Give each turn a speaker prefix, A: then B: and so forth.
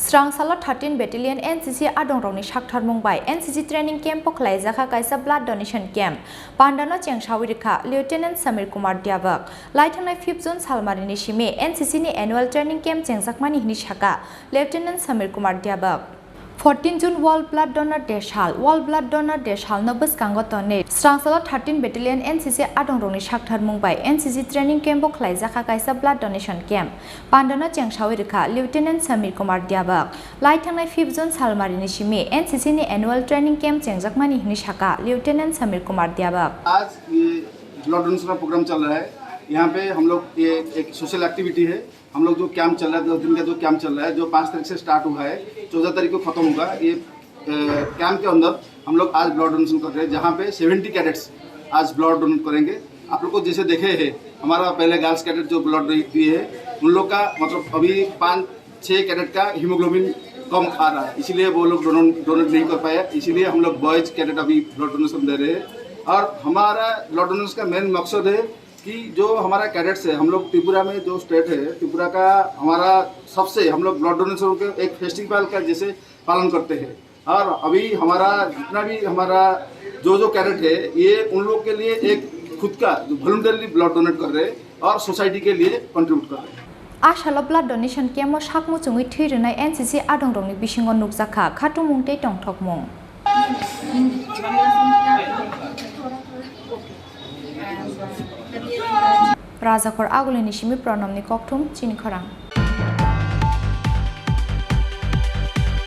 A: स्रांसाला 13 battalion NCC आदंरंनि साक्थार मुंबाय एनसीसी ट्रेनिंग कैम्प पखलायजाखा कायसा ब्लाड डोनेशन कैम्प पांडाना चेंगसाविरिखा लेफ्टिनेंट समीर कुमार द्याबक लाइथांनाय 5 जून सालमारिनि सिमे एनसीसी नि एनुअल ट्रेनिंग कैम्प चेंगसाकमानि हिनि साका लेफ्टिनेंट समीर कुमार द्याबक 14 June world blood donor day साल वर्ल्ड ब्लाड डोनर डे साल न बसकांगतने स्रांसाला 13 बेटेलियन एनसीसी आदंरंनि साक्थार मुंबाय एनसीसी ट्रेनिंग कैम्प पखलायजाखा कायसा ब्लाड डोनेशन कैम्प पांडाना चेंगसाविरिखा लेफ्टिनेंट समीर कुमार द्याबक लाइथांनाय 5 जून सालमारिनि सिमे एनसीसी नि एनुअल ट्रेनिंग कैम्प चेंगसाकमानि हिनि साका लेफ्टिनेंट समीर कुमार द्याबक।
B: आज ये ब्लड डोनेशन का प्रोग्राम चल रहा है। यहाँ पे हम लोग ये एक सोशल एक्टिविटी है। हम लोग जो कैंप चल रहा है 10 दिन का जो कैंप चल रहा है जो 5 तारीख से स्टार्ट हुआ है 14 तारीख को खत्म होगा। ये कैंप के अंदर हम लोग आज ब्लड डोनेशन कर रहे हैं जहाँ पे 70 कैडेट्स आज ब्लड डोनेट करेंगे। आप लोग को जैसे देखे हैं हमारा पहले गर्ल्स कैडेट जो ब्लड दिए है उन लोग का मतलब अभी 5-6 कैडेट का हीमोग्लोबिन कम आ रहा है, इसीलिए वो लोग डोनेट नहीं कर पाए। इसीलिए हम लोग बॉयज कैडेट अभी ब्लड डोनेशन दे रहे हैं। और हमारा ब्लड डोनेशन का मेन मकसद है कि जो हमारा कैडेट्स है, हम लोग त्रिपुरा में जो स्टेट है त्रिपुरा का हमारा सबसे हम लोग ब्लड डोनेशन के एक फेस्टिवल का जैसे पालन करते हैं। और अभी हमारा जितना भी हमारा जो कैडेट है ये उन लोग के लिए एक खुद का जो वॉलंटरली ब्लड डोनेट कर रहे हैं और सोसाइटी के लिए कंट्रीब्यूट कर रहे हैं।
A: आसाला ब्लाड डोनेशन कैम्प साकमुचुङै थैरनाय एनसीसी आदंरंनि बिसिङाव नुकजाखा खाथुमुंते टंथकमुं राजाखर आगुलिनि सिमि प्रनमनि ककथुम चिनिखरां।